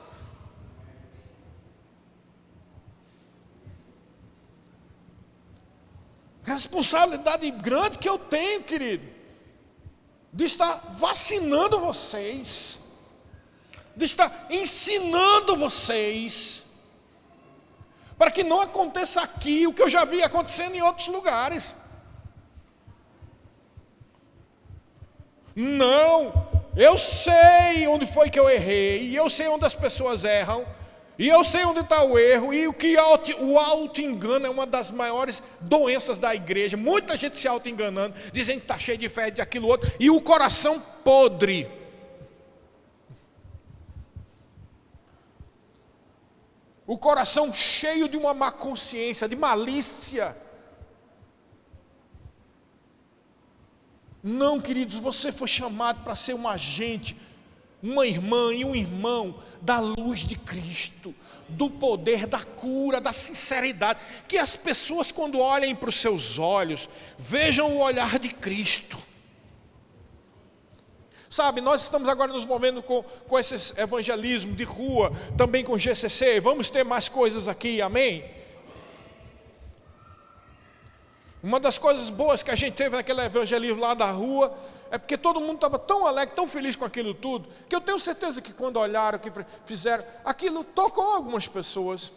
responsabilidade grande que eu tenho, querido, de estar vacinando vocês, de estar ensinando vocês, para que não aconteça aqui o que eu já vi acontecendo em outros lugares. Não, eu sei onde foi que eu errei, e eu sei onde as pessoas erram, e eu sei onde está o erro, e o auto-engano é uma das maiores doenças da igreja. Muita gente se auto-enganando, dizendo que está cheio de fé, de aquilo outro, e o coração podre. O coração cheio de uma má consciência, de malícia. Não, queridos, você foi chamado para ser um agente, uma irmã e um irmão da luz de Cristo, do poder, da cura, da sinceridade. Que as pessoas, quando olhem para os seus olhos, vejam o olhar de Cristo. Sabe, nós estamos agora nos movendo com esse evangelismo de rua, também com GCC, vamos ter mais coisas aqui, amém? Uma das coisas boas que a gente teve naquele evangelismo lá da rua, é porque todo mundo estava tão alegre, tão feliz com aquilo tudo, que eu tenho certeza que quando olharam, que fizeram, aquilo tocou algumas pessoas.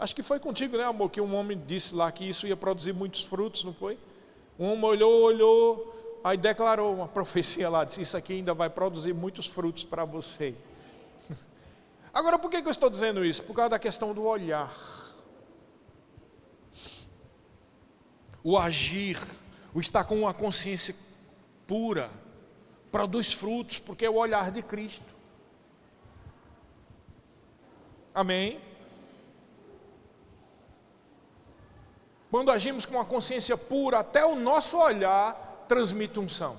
Acho que foi contigo, né, amor, que um homem disse lá que isso ia produzir muitos frutos, não foi? Um homem olhou, aí declarou uma profecia lá, disse, isso aqui ainda vai produzir muitos frutos para você. Agora, por que eu estou dizendo isso? Por causa da questão do olhar. O agir, o estar com uma consciência pura, produz frutos, porque é o olhar de Cristo. Amém? Quando agimos com uma consciência pura, até o nosso olhar transmite unção.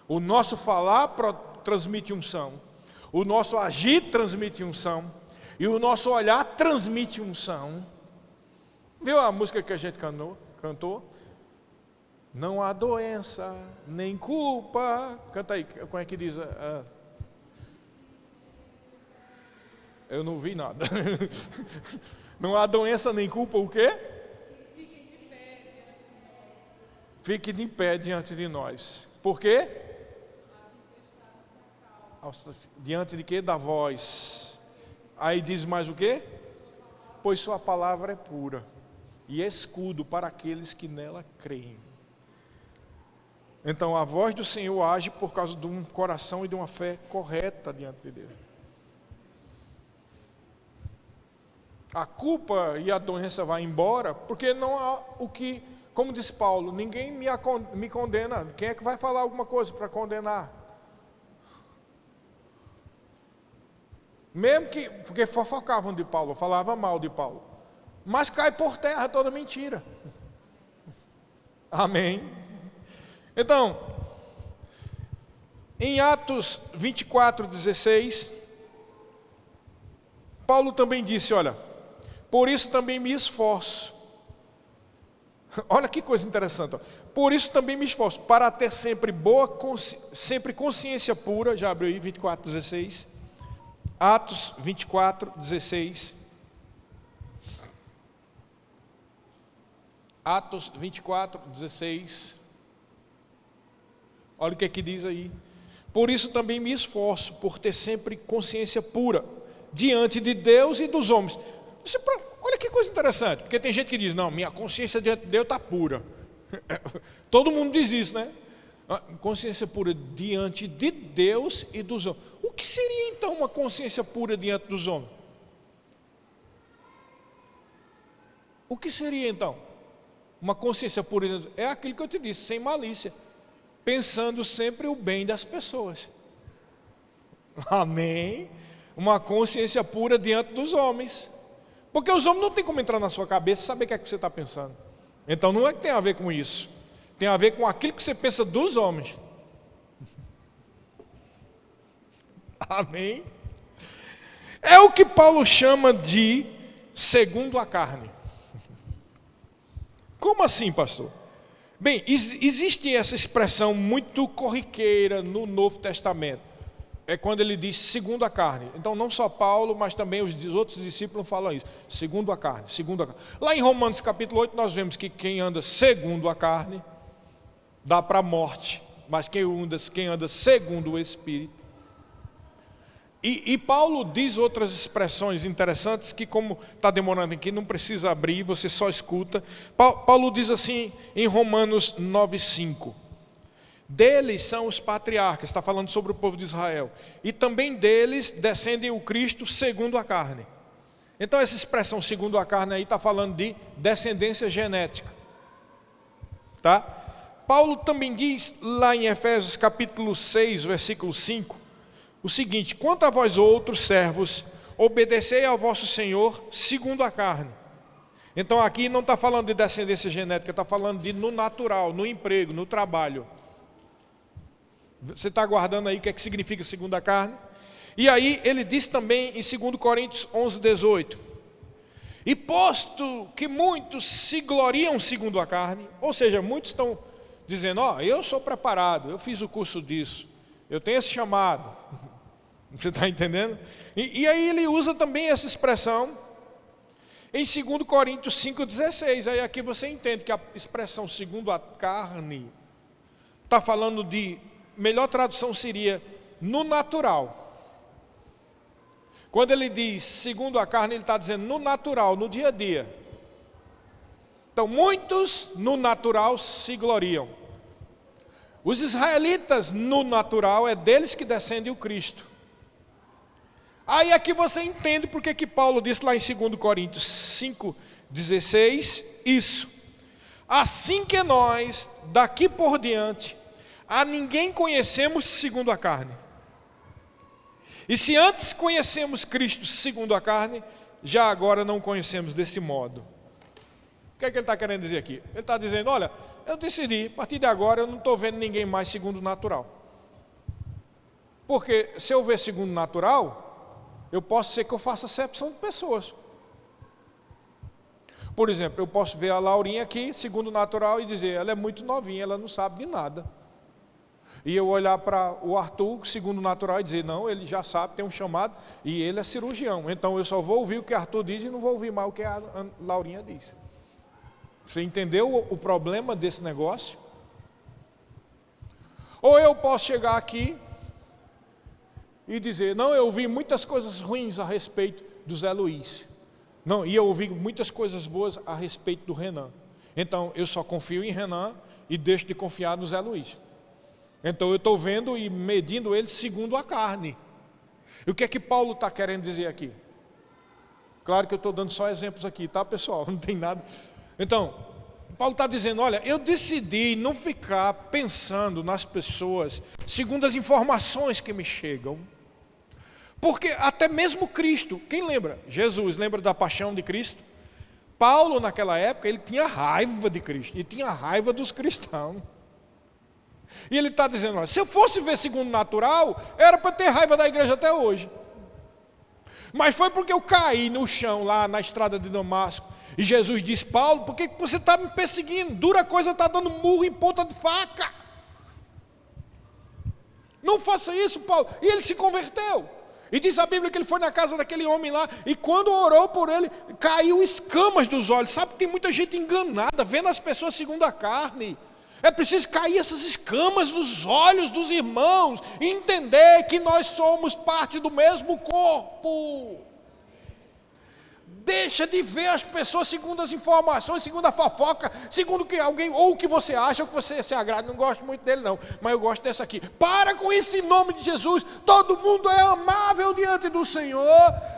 O nosso falar transmite unção. O nosso agir transmite unção. E o nosso olhar transmite unção. Viu a música que a gente cantou? Não há doença, nem culpa. Canta aí, como é que diz? Eu não vi nada. Não há doença, nem culpa, o quê? Fique de pé diante de nós. Por quê? Diante de quê? Da voz. Aí diz mais o quê? Pois sua palavra é pura e escudo para aqueles que nela creem. Então a voz do Senhor age por causa de um coração e de uma fé correta diante de Deus. A culpa e a doença vai embora, porque não há o que, como disse Paulo, ninguém me condena. Quem é que vai falar alguma coisa para condenar? Mesmo que, porque fofocavam de Paulo, falavam mal de Paulo. Mas cai por terra toda mentira. Amém? Então, em Atos 24:16, Paulo também disse, olha, por isso também me esforço. Olha que coisa interessante. Ó. Por isso também me esforço, para ter sempre sempre consciência pura, já abriu aí 24:16. Atos 24:16. Atos 24:16. Olha o que é que diz aí. Por isso também me esforço, por ter sempre consciência pura, diante de Deus e dos homens. Olha que coisa interessante, porque tem gente que diz, não, minha consciência diante de Deus está pura. Todo mundo diz isso, né? Consciência pura diante de Deus e dos homens. O que seria então uma consciência pura diante dos homens? O que seria então? Uma consciência pura é aquilo que eu te disse, sem malícia, pensando sempre o bem das pessoas. Amém? Uma consciência pura diante dos homens. Porque os homens não tem como entrar na sua cabeça e saber o que é que você está pensando. Então não é que tem a ver com isso. Tem a ver com aquilo que você pensa dos homens. Amém? É o que Paulo chama de segundo a carne. Como assim, pastor? Bem, existe essa expressão muito corriqueira no Novo Testamento. é quando ele diz segundo a carne. Então não só Paulo, mas também os outros discípulos falam isso, segundo a carne, segundo a carne. Lá em Romanos capítulo 8 nós vemos que quem anda segundo a carne dá para a morte, mas quem anda segundo o Espírito. E Paulo diz outras expressões interessantes que, como está demorando aqui, não precisa abrir, você só escuta. Paulo diz assim em Romanos 9,5: deles são os patriarcas, está falando sobre o povo de Israel, e também deles descendem o Cristo segundo a carne. Então essa expressão segundo a carne aí está falando de descendência genética, tá? Paulo também diz lá em Efésios capítulo 6, versículo 5, o seguinte: quanto a vós outros servos, obedecei ao vosso Senhor segundo a carne. Então aqui não está falando de descendência genética, está falando de no natural, no emprego, no trabalho. Você está guardando aí o que é que significa segundo a carne? E aí ele diz também em 2 Coríntios 11:18: e posto que muitos se gloriam segundo a carne, ou seja, muitos estão dizendo, eu sou preparado, eu fiz o curso disso, eu tenho esse chamado. Você está entendendo? E aí ele usa também essa expressão em 2 Coríntios 5,16. Aí aqui você entende que a expressão segundo a carne está falando de, melhor tradução seria no natural. Quando ele diz segundo a carne, ele está dizendo no natural, no dia a dia. Então muitos no natural se gloriam. Os israelitas no natural é deles que descende o Cristo. Aí aqui você entende porque que Paulo disse lá em 2 Coríntios 5,16, isso. Assim que nós, daqui por diante, a ninguém conhecemos segundo a carne. E se antes conhecemos Cristo segundo a carne, já agora não conhecemos desse modo. O que é que ele está querendo dizer aqui? Ele está dizendo, olha, eu decidi, a partir de agora eu não estou vendo ninguém mais segundo o natural. Porque se eu ver segundo o natural, eu posso ser que eu faça acepção de pessoas. Por exemplo, eu posso ver a Laurinha aqui, segundo o natural, e dizer, ela é muito novinha, ela não sabe de nada. E eu olhar para o Arthur, segundo o natural, e dizer, não, ele já sabe, tem um chamado, e ele é cirurgião. Então eu só vou ouvir o que Arthur diz e não vou ouvir mais o que a Laurinha diz. Você entendeu o problema desse negócio? Ou eu posso chegar aqui e dizer, não, eu ouvi muitas coisas ruins a respeito do Zé Luiz. Não, e eu ouvi muitas coisas boas a respeito do Renan. Então, eu só confio em Renan e deixo de confiar no Zé Luiz. Então, eu estou vendo e medindo ele segundo a carne. E o que é que Paulo está querendo dizer aqui? Claro que eu estou dando só exemplos aqui, tá, pessoal? Não tem nada. Então, Paulo está dizendo, olha, eu decidi não ficar pensando nas pessoas segundo as informações que me chegam. Porque até mesmo Cristo, quem lembra? Jesus, lembra da paixão de Cristo? Paulo, naquela época, ele tinha raiva de Cristo, e tinha raiva dos cristãos. E ele está dizendo, olha, se eu fosse ver segundo o natural, era para ter raiva da igreja até hoje. Mas foi porque eu caí no chão lá na estrada de Damasco, e Jesus disse, Paulo, por que você está me perseguindo? Dura coisa está dando murro em ponta de faca. Não faça isso, Paulo. E ele se converteu. E diz a Bíblia que ele foi na casa daquele homem lá, e quando orou por ele, caiu escamas dos olhos. Sabe que tem muita gente enganada, vendo as pessoas segundo a carne. É preciso cair essas escamas dos olhos dos irmãos, e entender que nós somos parte do mesmo corpo. Deixa de ver as pessoas segundo as informações, segundo a fofoca, segundo o que alguém, ou o que você acha, ou que você se agrada. Não gosto muito dele não, mas eu gosto dessa aqui. Para com isso em nome de Jesus. Todo mundo é amável diante do Senhor.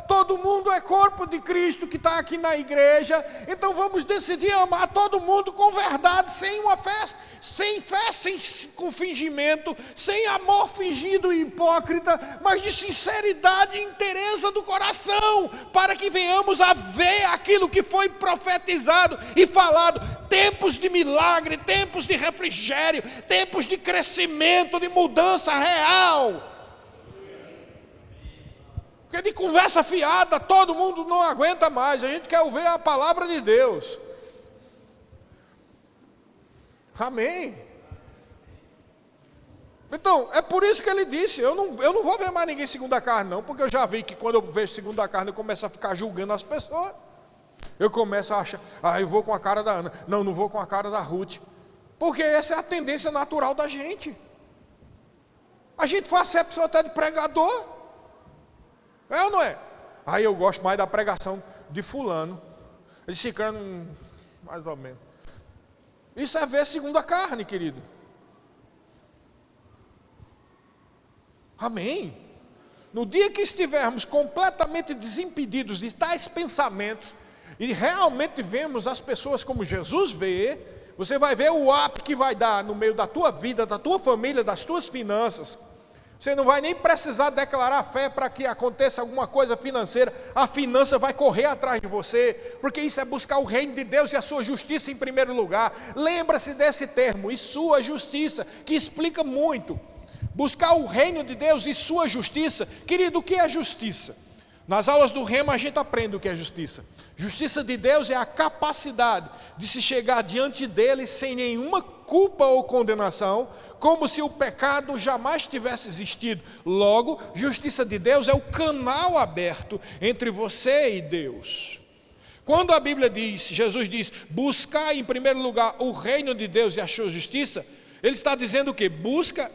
Todo mundo é corpo de Cristo que está aqui na igreja. Então vamos decidir amar todo mundo com verdade, sem uma fé, sem com fingimento, sem amor fingido e hipócrita, mas de sinceridade e inteireza do coração, para que venhamos a ver aquilo que foi profetizado e falado. Tempos de milagre, tempos de refrigério, tempos de crescimento, de mudança real. Porque de conversa fiada todo mundo não aguenta mais. A gente quer ouvir a palavra de Deus. Amém. Então, é por isso que ele disse, eu não vou ver mais ninguém segundo a carne não, porque eu já vi que quando eu vejo segundo a carne, eu começo a ficar julgando as pessoas. Eu começo a achar, eu vou com a cara da Ana, não vou com a cara da Ruth. Porque essa é a tendência natural da gente. A gente faz acepção até de pregador. É ou não é? Aí eu gosto mais da pregação de fulano. Ele ficando mais ou menos. Isso é ver segundo a carne, querido. Amém? No dia que estivermos completamente desimpedidos de tais pensamentos e realmente vemos as pessoas como Jesus vê, você vai ver o up que vai dar no meio da tua vida, da tua família, das tuas finanças. Você não vai nem precisar declarar fé para que aconteça alguma coisa financeira. A finança vai correr atrás de você, porque isso é buscar o reino de Deus e a sua justiça em primeiro lugar. Lembra-se desse termo, e sua justiça, que explica muito. Buscar o reino de Deus e sua justiça. Querido, o que é justiça? Nas aulas do Rema a gente aprende o que é justiça. Justiça de Deus é a capacidade de se chegar diante dele sem nenhuma culpa ou condenação, como se o pecado jamais tivesse existido. Logo, justiça de Deus é o canal aberto entre você e Deus. Quando a Bíblia diz, Jesus diz, buscar em primeiro lugar o reino de Deus e a sua justiça, ele está dizendo o quê? Busca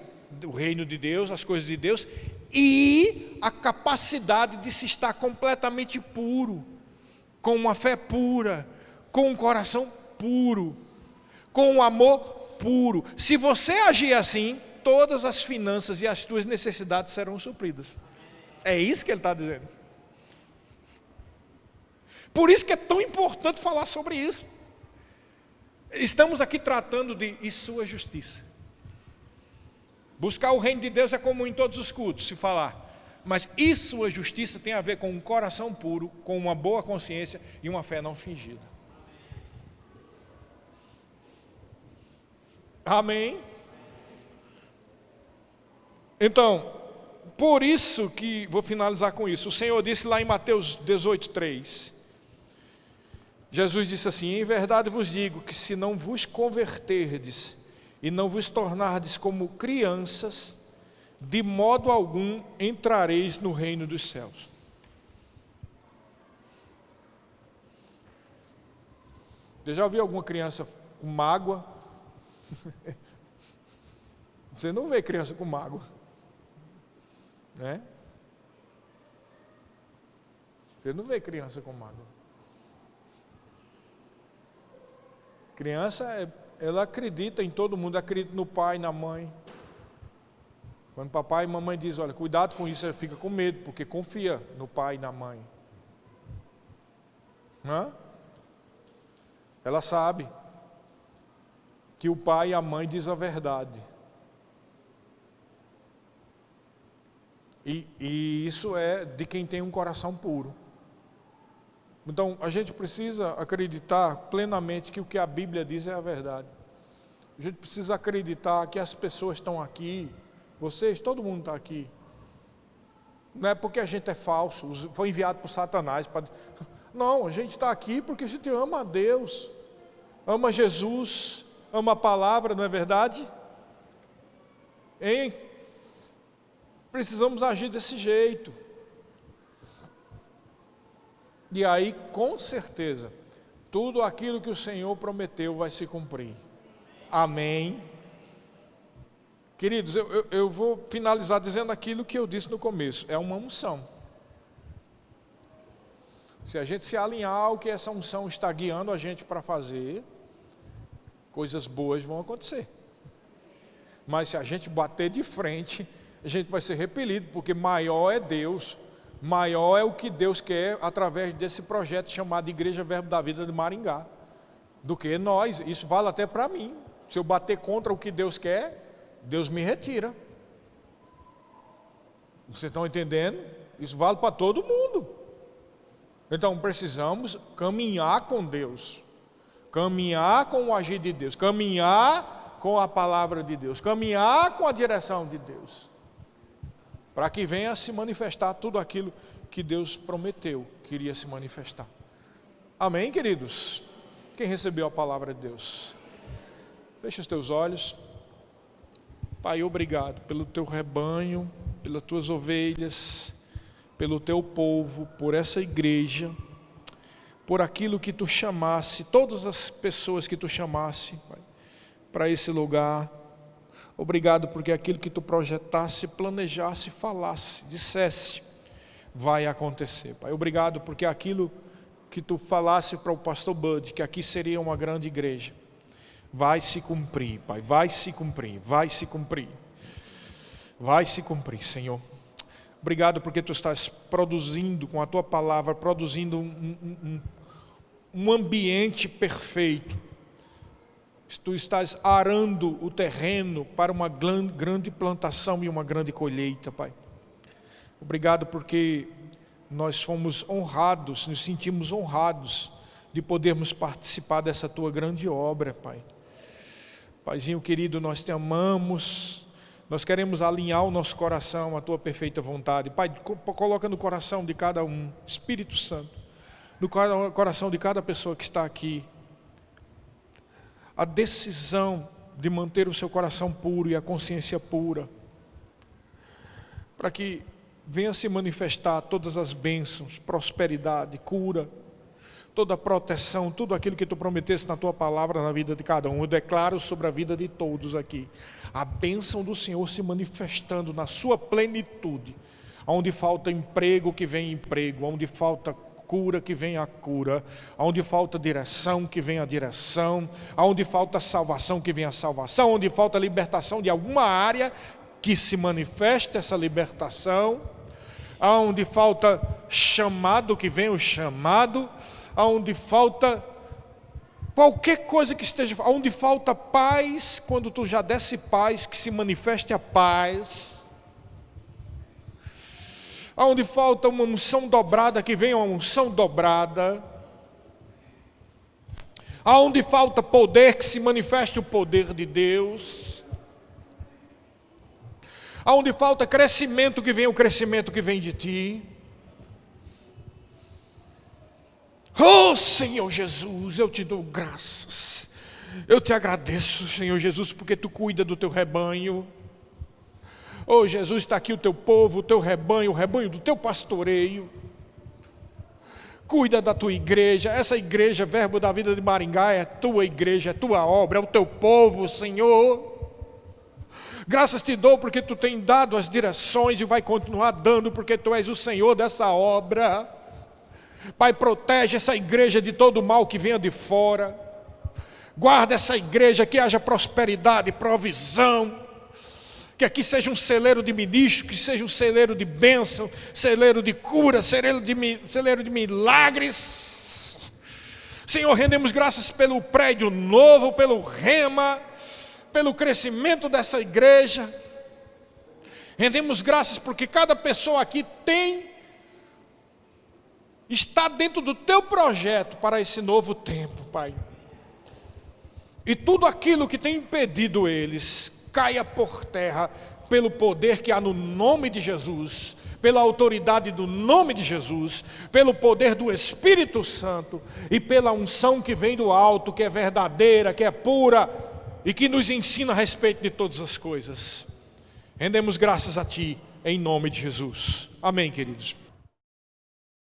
o reino de Deus, as coisas de Deus, e a capacidade de se estar completamente puro, com uma fé pura, com um coração puro, com um amor puro. Se você agir assim, todas as finanças e as tuas necessidades serão supridas. É isso que ele está dizendo. Por isso que é tão importante falar sobre isso. Estamos aqui tratando de e sua justiça. Buscar o reino de Deus é comum em todos os cultos, se falar. Mas e sua justiça tem a ver com um coração puro, com uma boa consciência e uma fé não fingida. Amém? Então, por isso que, vou finalizar com isso, o Senhor disse lá em Mateus 18:3, Jesus disse assim, em verdade vos digo que se não vos converterdes e não vos tornardes como crianças, de modo algum entrareis no reino dos céus. Você já ouviu alguma criança com mágoa? Você não vê criança com mágoa, né? Você não vê criança com mágoa. Criança, ela acredita em todo mundo, acredita no pai, na mãe. Quando papai e mamãe dizem, olha, cuidado com isso, ela fica com medo, porque confia no pai e na mãe. Hã? Ela sabe que o pai e a mãe dizem a verdade. E isso é de quem tem um coração puro. Então, a gente precisa acreditar plenamente que o que a Bíblia diz é a verdade. A gente precisa acreditar que as pessoas estão aqui, vocês, todo mundo está aqui. Não é porque a gente é falso, foi enviado por Satanás. Não, a gente está aqui porque a gente ama a Deus, ama Jesus, ama a palavra, não é verdade? Hein? Precisamos agir desse jeito. E aí, com certeza, tudo aquilo que o Senhor prometeu vai se cumprir. Amém. Queridos, eu vou finalizar dizendo aquilo que eu disse no começo. É uma unção. Se a gente se alinhar ao que essa unção está guiando a gente para fazer, coisas boas vão acontecer. Mas se a gente bater de frente, a gente vai ser repelido, porque maior é Deus. Maior é o que Deus quer através desse projeto chamado Igreja Verbo da Vida de Maringá, do que nós. Isso vale até para mim. Se eu bater contra o que Deus quer, Deus me retira. Vocês estão entendendo? Isso vale para todo mundo. Então precisamos caminhar com Deus, caminhar com o agir de Deus, caminhar com a palavra de Deus, caminhar com a direção de Deus, para que venha se manifestar tudo aquilo que Deus prometeu que iria se manifestar. Amém, queridos? Quem recebeu a palavra de Deus? Feche os teus olhos. Pai, obrigado pelo teu rebanho, pelas tuas ovelhas, pelo teu povo, por essa igreja, por aquilo que tu chamasse, todas as pessoas que tu chamasse, Pai, para esse lugar. Obrigado porque aquilo que tu projetasse, planejasse, falasse, dissesse, vai acontecer, Pai. Obrigado porque aquilo que tu falasse para o pastor Bud, que aqui seria uma grande igreja, vai se cumprir, Pai, vai se cumprir, vai se cumprir, vai se cumprir, Senhor. Obrigado porque tu estás produzindo com a tua palavra, produzindo um ambiente perfeito. Tu estás arando o terreno para uma grande plantação e uma grande colheita, Pai. Obrigado porque nós fomos honrados, nos sentimos honrados de podermos participar dessa tua grande obra, Pai. Paizinho querido, nós te amamos, nós queremos alinhar o nosso coração à tua perfeita vontade. Pai, coloca no coração de cada um, Espírito Santo, no coração de cada pessoa que está aqui, a decisão de manter o seu coração puro e a consciência pura, para que venha se manifestar todas as bênçãos, prosperidade, cura, toda a proteção, tudo aquilo que tu prometeste na tua palavra na vida de cada um. Eu declaro sobre a vida de todos aqui a bênção do Senhor se manifestando na sua plenitude. Onde falta emprego, que vem emprego. Onde falta cura, que vem a cura. Onde falta direção, que vem a direção. Onde falta salvação, que vem a salvação. Onde falta libertação de alguma área, que se manifeste essa libertação. Onde falta chamado, que vem o chamado. Onde falta qualquer coisa que esteja, onde falta paz, quando tu já desse paz, que se manifeste a paz. Onde falta uma unção dobrada, que venha uma unção dobrada. Onde falta poder, que se manifeste o poder de Deus. Onde falta crescimento, que venha o crescimento que vem de ti. Oh Senhor Jesus, eu te dou graças, eu te agradeço, Senhor Jesus, porque tu cuida do teu rebanho. Oh Jesus, está aqui o teu povo, o teu rebanho, o rebanho do teu pastoreio. Cuida da tua igreja, essa igreja, Verbo da Vida de Maringá, é tua igreja, é tua obra, é o teu povo, Senhor. Graças te dou porque tu tem dado as direções e vai continuar dando, porque tu és o Senhor dessa obra. Pai, protege essa igreja de todo mal que venha de fora. Guarda essa igreja, que haja prosperidade, provisão. Que aqui seja um celeiro de ministros, que seja um celeiro de bênção, celeiro de cura, celeiro de milagres. Senhor, rendemos graças pelo prédio novo, pelo rema, pelo crescimento dessa igreja. Rendemos graças porque cada pessoa aqui está dentro do teu projeto para esse novo tempo, Pai. E tudo aquilo que tem impedido eles, caia por terra, pelo poder que há no nome de Jesus, pela autoridade do nome de Jesus, pelo poder do Espírito Santo e pela unção que vem do alto, que é verdadeira, que é pura e que nos ensina a respeito de todas as coisas. Rendemos graças a Ti, em nome de Jesus. Amém, queridos.